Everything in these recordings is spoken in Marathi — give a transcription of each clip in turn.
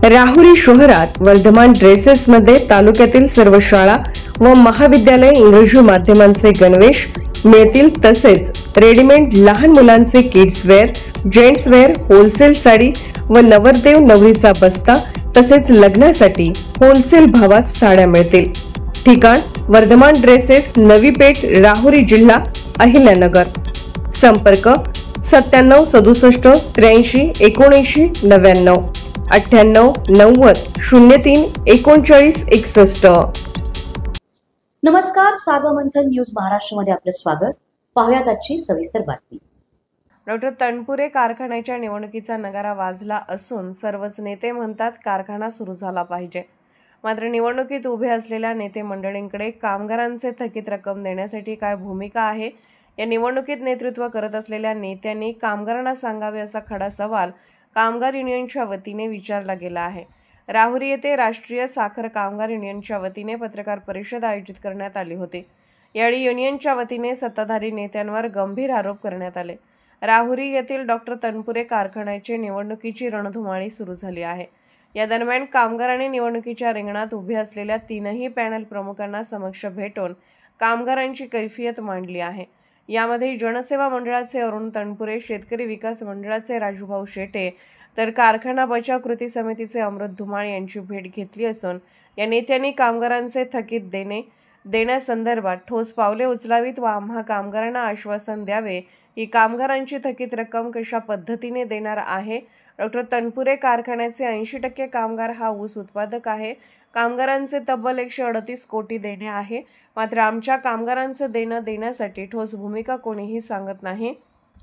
राहुरी शहरात वर्धमान ड्रेसेसमध्ये तालुक्यातील सर्व शाळा व महाविद्यालय इंग्रजी माध्यमांचे गणवेश मिळतील। तसेच रेडीमेड लहान मुलांचे kids wear, gents wear, wholesale sari व नवरदेव नवरीचा बस्ता तसेच लग्नासाठी होलसेल भावात साड्या मिळतील। ठिकाण वर्धमान ड्रेसेस, नवी पेठ, राहुरी, जिल्हा अहिल्यानगर। संपर्क 97 67 83 79 99 98 90 03 39 61। नमस्कार, सार्वमंथन न्यूज महाराष्ट्रमध्ये आपले स्वागत। पाहुयात आजची सविस्तर बातमी। डॉक्टर तनपुरे कारखान्याच्या निवडणुकीचा नगारा वाजला असून सर्वच नेते म्हणतात कारखाना सुरू झाला पाहिजे। मात्र निवडणुकीत उभे असलेल्या नेते मंडळींकडे कामगारांचे थकीत रक्कम देण्यासाठी काय भूमिका आहे, या निवडणुकीत नेतृत्व करत असलेल्या नेत्यांनी कामगारांना सांगावे असा खडा सवाल कामगार युनियनच्या वतीने विचारला गेला आहे। राहुरी येथे राष्ट्रीय साखर कामगार युनियनच्या वतीने पत्रकार परिषद आयोजित करण्यात आली होती। यावेळी युनियनच्या वतीने सत्ताधारी नेत्यांवर गंभीर आरोप करण्यात आले। राहुरी येथील डॉक्टर तनपुरे कारखान्याची निवडणुकीची रणधुमाळी सुरू झाली आहे। या दरम्यान कामगारांनी निवडणुकीच्या रिंगणात उभे असलेल्या तीनही पॅनल प्रमुखांना समक्ष भेटून कामगारांची कैफियत मांडली आहे। यामध्ये जनसेवा मंडळाचे अरुण तनपुरे, शेतकरी विकास मंडळाचे राजूभाऊ शेटे तर कारखाना बचाव कृती समितीचे अमृत धुमाळ यांची भेट घेतली असून या नेत्यांनी कामगारांचे थकीत देण्यासंदर्भात ठोस पावले उचलावीत व आम्हा कामगारांना आश्वासन द्यावे की कामगारांची थकीत रक्कम कशा पद्धतीने देणार आहे। डॉक्टर तनपुरे कारखान्याचे 80% कामगार हा ऊस उत्पादक आहे। कामगारांचे तब्बल 138 कोटी देणे आहे। मात्र आमच्या कामगारांचं देणं देण्यासाठी ठोस भूमिका कोणीही सांगत नाही।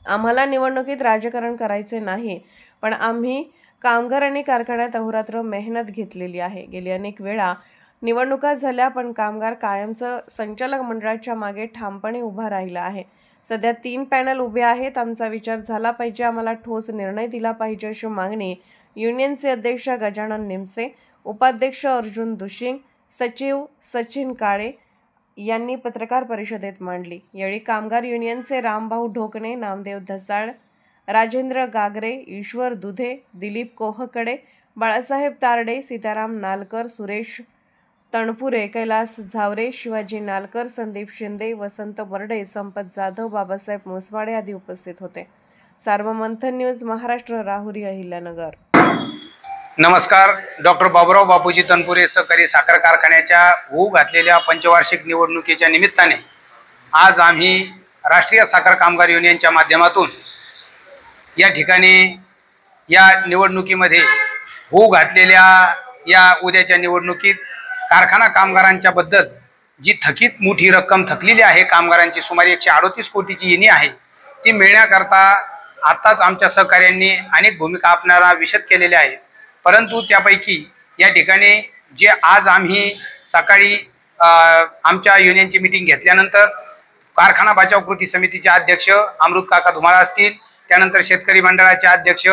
आम्हाला निवडणुकीत राजकारण करायचे नाही, पण आम्ही कामगारांनी कारखान्यात अहोरात्र मेहनत घेतलेली आहे। गेली अनेक वेळा निवडणुका झाल्या, पण कामगार कायमचं संचालक मंडळाच्या मागे ठामपणे उभा राहिला आहे। सध्या 3 पॅनल उभे आहेत। आमचा विचार झाला पाहिजे, आम्हाला ठोस निर्णय दिला पाहिजे अशी मागणी युनियनचे अध्यक्ष गजानन निमसे, उपाध्यक्ष अर्जुन दुशिंग, सचिव सचिन काळे यांनी पत्रकार परिषदेत मांडली। यावेळी कामगार युनियनचे रामभाऊ ढोकणे, नामदेव धसाळ, राजेंद्र गागरे, ईश्वर दुधे, दिलीप कोहकडे, बाळासाहेब तारडे, सीताराम नालकर, सुरेश तणपुरे, कैलास झावरे, शिवाजी नालकर, संदीप शिंदे, वसंत बर्डे, संपत जाधव, बाबासाहेब मुसवाडे आदी उपस्थित होते। सार्वमंथन न्यूज महाराष्ट्र, राहुरी, अहिल्यानगर। नमस्कार। डॉक्टर बाबूराव बापूजी तनपुरे सहकारी साखर कारखान्याच्या होऊ घातलेल्या पंचवार्षिक निवडणुकीच्या निमित्ताने आज आम्ही राष्ट्रीय साखर कामगार युनियनच्या माध्यमातून या ठिकाणी या निवडणुकीमध्ये होऊ घातलेल्या या उद्याच्या निवडणुकीत कारखाना कामगारांच्या बद्दल जी थकीत मोठी रक्कम थकलेली आहे, कामगारांची सुमारे 138 कोटीची येणी आहे, ती मिळण्याकरता आत्ताच आमच्या सहकार्यांनी अनेक भूमिका आपणारा विशद केलेल्या आहेत। परंतु त्यापैकी या ठिकाणी जे आज आम्ही सकाळी आमच्या युनियनची मीटिंग घेतल्यानंतर कारखाना बचाव कृती समितीचे अध्यक्ष अमृत काका धुमाळ असतील, त्यानंतर शेतकरी मंडळाचे अध्यक्ष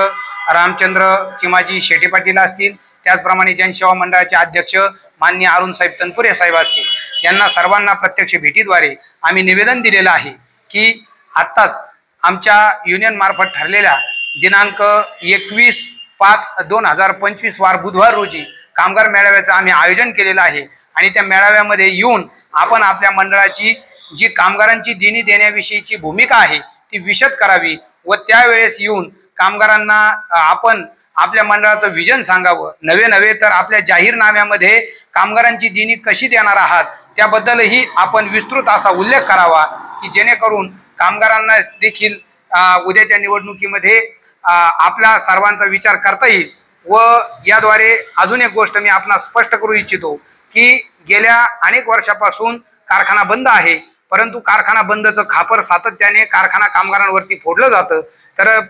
रामचंद्र चिमाजी शेटे पाटील असतील, त्याचप्रमाणे जनसेवा मंडळाचे अध्यक्ष माननीय अरुण साहेब तनपुरे साहेब असतील, यांना सर्वांना प्रत्यक्ष भेटीद्वारे आम्ही निवेदन दिलेलं आहे की आत्ताच आमच्या युनियन मार्फत ठरलेल्या दिनांक 21/5/2025 वार बुधवार रोजी कामगार मेळाव्याचं आम्ही आयोजन केलेलं आहे आणि त्या मेळाव्यामध्ये येऊन आपण आपल्या मंडळाची जी कामगारांची देणी देण्याविषयीची भूमिका आहे ती विशद करावी व त्यावेळेस येऊन कामगारांना आपण आपल्या मंडळाचं विजन सांगावं। नव्हे तर आपल्या जाहीरनाम्यामध्ये कामगारांची देणी कशी देणार आहात त्याबद्दलही आपण विस्तृत असा उल्लेख करावा की जेणेकरून कामगारांना देखील उद्याच्या निवडणुकीमध्ये आपला सर्वांचा विचार करता येईल। व याद्वारे अजून एक गोष्ट मी आपणास स्पष्ट करू इच्छितो की गेल्या अनेक वर्षापासून कारखाना बंद आहे, परंतु कारखाना बंदचं खापर सातत्याने कारखाना कामगारांवरती फोडलं जातं।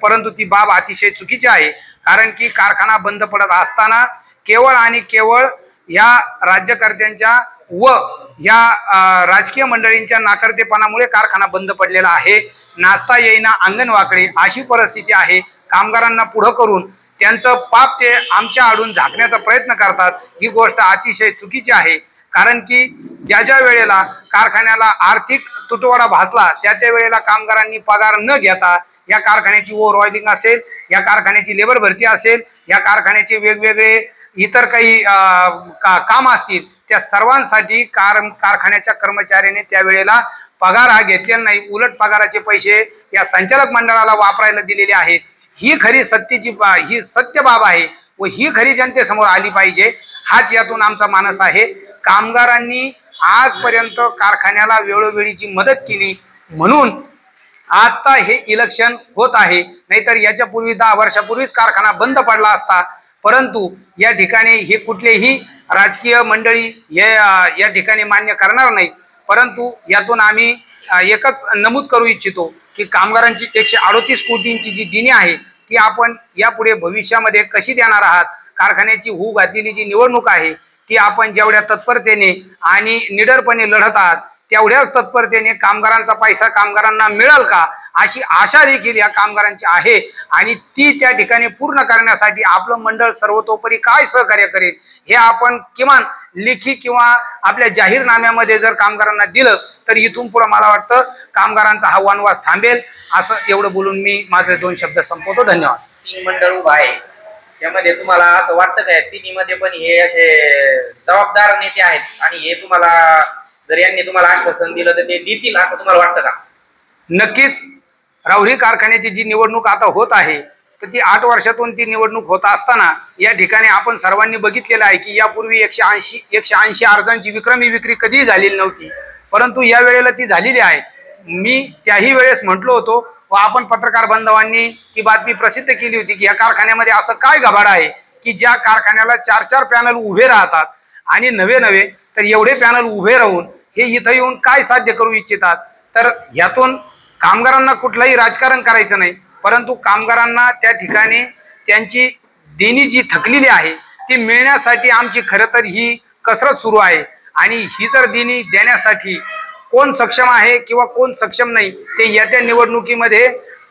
परंतु ती बाब अतिशय चुकीची आहे, कारण की कारखाना बंद पडत असताना केवळ आणि केवळ या राज्यकर्त्यांच्या व या राजकीय मंडळींच्या नाकर्तेपणामुळे कारखाना बंद पडलेला आहे। नाचता येईना अंगण वाकडे अशी परिस्थिती आहे। कामगारांना पुढं करून त्यांचं पाप ते आमच्या आडून झाकण्याचा प्रयत्न करतात। ही गोष्ट अतिशय चुकीची आहे, कारण की ज्या वेळेला कारखान्याला आर्थिक तुटवडा भासला त्या वेळेला कामगारांनी पगार न घेता या कारखान्याची ओव्हर ऑइलिंग असेल, या कारखान्याची लेबर भरती असेल, या कारखान्याचे वेगवेगळे इतर काही काम असतील त्या सर्वांसाठी कारखान्याच्या कर्मचाऱ्याने त्यावेळेला पगार हा घेतलेला नाही, उलट पगाराचे पैसे या संचालक मंडळाला वापरायला दिलेले आहेत। ही खरी ही सत्य बाब आहे व ही खरी जनतेसमोर आली पाहिजे, हाच यातून आमचा मानस आहे। कामगारांनी आजपर्यंत कारखान्याला वेळोवेळी जी मदत केली म्हणून आता हे इलेक्शन होत आहे, नाहीतर याच्यापूर्वी 10 वर्षापूर्वीच कारखाना बंद पडला असता। परंतु या ठिकाणी हे कुठलेही राजकीय मंडळी या ठिकाणी मान्य करणार नाही। परंतु यातून आम्ही एकच नमूद करू इच्छितो की कामगारांची 138 कोटींची जी देणी आहे ती आपण यापुढे भविष्यामध्ये कशी देणार आहात। कारखान्याची होऊ घातलेली जी निवडणूक आहे ती आपण जेवढ्या तत्परतेने आणि निडरपणे लढत आहात तेवढ्याच तत्परतेने कामगारांचा पैसा कामगारांना मिळेल का अशी आशा देखील या कामगारांची आहे आणि ती त्या ठिकाणी पूर्ण करण्यासाठी आपलं मंडळ सर्वतोपरी काय सहकार्य करेल हे आपण किमान लेखी किंवा आपल्या जाहीरनाम्यामध्ये जर कामगारांना दिलं तर इथून पुढे मला वाटतं कामगारांचा हा वनवास थांबेल। असं एवढं बोलून मी माझे 2 शब्द संपवतो। धन्यवाद। 3 मंडळ उभा आहे त्यामध्ये तुम्हाला असं वाटतं काय तिन्हीमध्ये पण हे असे जबाबदार नेते आहेत आणि हे तुम्हाला जर यांनी तुम्हाला आश्वासन दिलं तर ते देतील असं तुम्हाला वाटतं का? नक्कीच राहुरी कारखान्याची जी निवडणूक आता होत आहे तर ती 8 वर्षातून ती निवडणूक होत असताना या ठिकाणी आपण सर्वांनी बघितलेलं आहे की यापूर्वी 180 अर्जांची विक्रमी विक्री कधीही झालेली नव्हती, परंतु या वेळेला ती झालेली आहे। मी त्याही वेळेस म्हटलो होतो व आपण पत्रकार बांधवांनी ती बातमी प्रसिद्ध केली होती की या कारखान्यामध्ये असं काय घबाड आहे की ज्या कारखान्याला 4 पॅनल उभे राहतात आणि नवे तर एवढे पॅनल उभे राहून हे इथं येऊन काय साध्य करू इच्छितात। तर यातून कामगारांना कुठलंही राजकारण करायचं नाही, परंतु कामगारांना त्या ठिकाणी त्यांची देणी जी थकलेली आहे ती मिळण्यासाठी आमची खरं तर ही कसरत सुरू आहे आणि ही जर देणी देण्यासाठी कोण सक्षम आहे किंवा कोण सक्षम नाही ते येत्या निवडणुकीमध्ये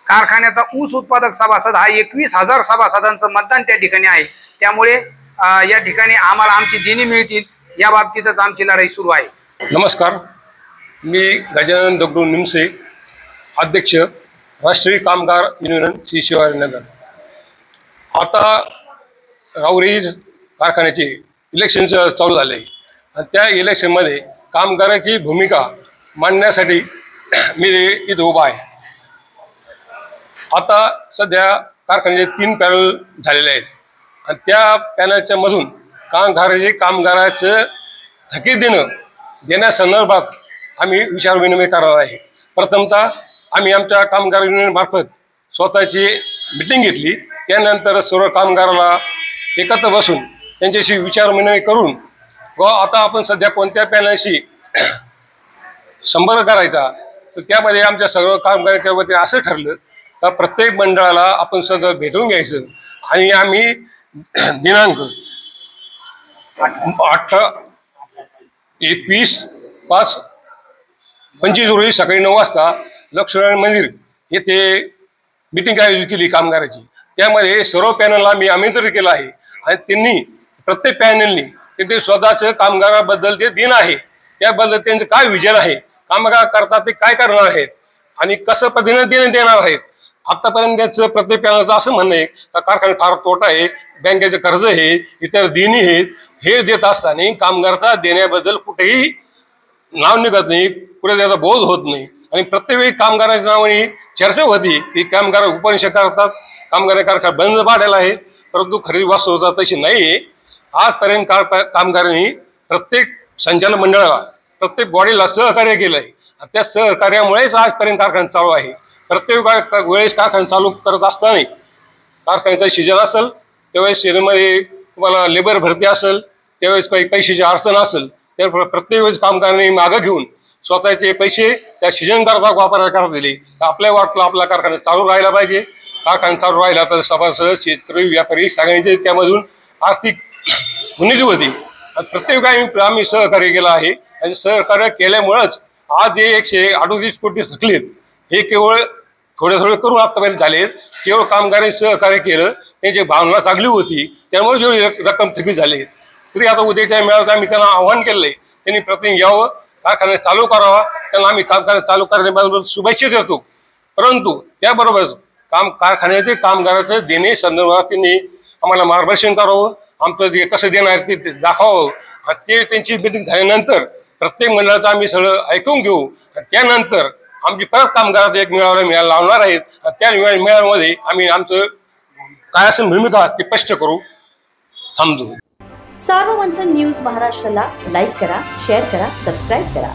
कारखान्याचा ऊस उत्पादक सभासद हा 21,000 सभासदांचं मतदान त्या ठिकाणी आहे। त्यामुळे या ठिकाणी आम्हाला आमची देणी मिळतील या बाबतीतच आमची लढाई सुरू आहे। नमस्कार, मी गजानन दगडू निमसे, अध्यक्ष राष्ट्रीय कामगार युनियन श्री शिवाजीनगर। आता राहुरी कारखान्याचे इलेक्शन चालू झाले आणि त्या इलेक्शनमध्ये कामगाराची भूमिका मांडण्यासाठी मी इथं उभा आहे। आता सध्या कारखान्याचे 3 पॅनल झालेले आहेत आणि त्या पॅनलच्या मधून कामगाराचं थकीत देण्यासंदर्भात आम्ही विचारविनिमय करणार आहे। प्रथमतः आम्ही आमच्या कामगार युनियनमार्फत स्वतःची मीटिंग घेतली, त्यानंतर सर्व कामगाराला एकत्र बसून त्यांच्याशी विचारविनिमय करून व आता आपण सध्या कोणत्या पॅनलशी संपर्क करायचा तर त्यामध्ये आमच्या सर्व कामगारांच्या वतीने असं ठरलं का प्रत्येक मंडळाला आपण सध्या भेटून घ्यायचं आणि आम्ही दिनांक 21/5/25 रोजी सकाळी 9 वाजता लक्ष्मीनारायण मंदिर येथे मीटिंग आयोजित केली कामगाराची। त्यामध्ये सर्व पॅनलला मी आमंत्रित केलं आहे आणि त्यांनी प्रत्येक पॅनलनी ते स्वतःचं कामगाराबद्दल जे दिन आहे त्याबद्दल त्यांचं काय विजन आहे, कामगार करतात ते काय करणार आहेत आणि कसं पद्धतीने देणार आहेत। आतापर्यंत त्याचं प्रत्येक पॅनलचं असं म्हणणं आहे का कारखान्यात फार तोटा आहे, बँकेचं कर्ज आहे, इतर देणी आहेत, हे देत असताना कामगारचा देण्याबद्दल कुठेही नाव निघत नाही, कुठे त्याचा बोध होत नाही आणि प्रत्येक वेळी कामगाराच्या नावाने चर्चा होती की कामगार उपनिषद करतात, कामगार कारखाना बंद पाडायला आहे, परंतु खरी वास्तवता तशी नाही। आजपर्यंत कामगारांनी प्रत्येक संचालक मंडळाला प्रत्येक बॉडीला सहकार्य केलं आहे, त्या सहकार्यामुळेच आजपर्यंत कारखाना चालू आहे। प्रत्येक वेळेस कारखाना चालू करत असताना कारखान्याचा सीजन असेल त्यावेळेस सीजनमध्ये तुम्हाला लेबर भरती असेल, त्यावेळेस काही पैशाची अडचण असेल, त्या प्रत्येक वेळेस कामगारांनी मागं घेऊन स्वतःचे पैसे त्या सीजन करता वापरायला करता दिले। तर आपल्या वाटलं आपला कारखाना चालू राहायला पाहिजे, कारखाना चालू राहिला तर सभासद, शेतकरी, व्यापारी सगळ्यांचे त्यामधून आर्थिक उन्नती होती। प्रत्येक आम्ही सहकार्य केलं आहे आणि सहकार्य केल्यामुळेच आज जे 138 कोटी थकलेत हे केवळ थोडे करून आतापर्यंत झालेत। केवळ कामगारांनी सहकार्य केलं, त्यांची भावना चांगली होती, त्यामुळे जेवढी रक्कम थकीत झाली। तरी आता उद्याच्या मेळाव्यात आम्ही त्यांना आव्हान केलंय, त्यांनी प्रतिनिधी यावं, कारखाना चालू करावा, त्यांना आम्ही कारखाना चालू करण्याबद्दल शुभेच्छा देतो। परंतु त्याबरोबरच कारखान्याचे कामगाराचे देणे संदर्भात त्यांनी आम्हाला मार्गदर्शन करावं, आमचं जे कसं देणार ते दाखवावं. ते त्यांची मिटिंग झाल्यानंतर प्रत्येक मंडळाचं आम्ही सगळं ऐकून घेऊ. त्यानंतर आमची परत कामगारात एक मेळावा लावणार आहेत. त्या मेळाव्यामध्ये आम्ही आमचं काय असेल भूमिका ते स्पष्ट करू. थांबतो. सार्वमंथन न्यूज महाराष्ट्राला लाईक करा, शेअर करा, सबस्क्राईब करा.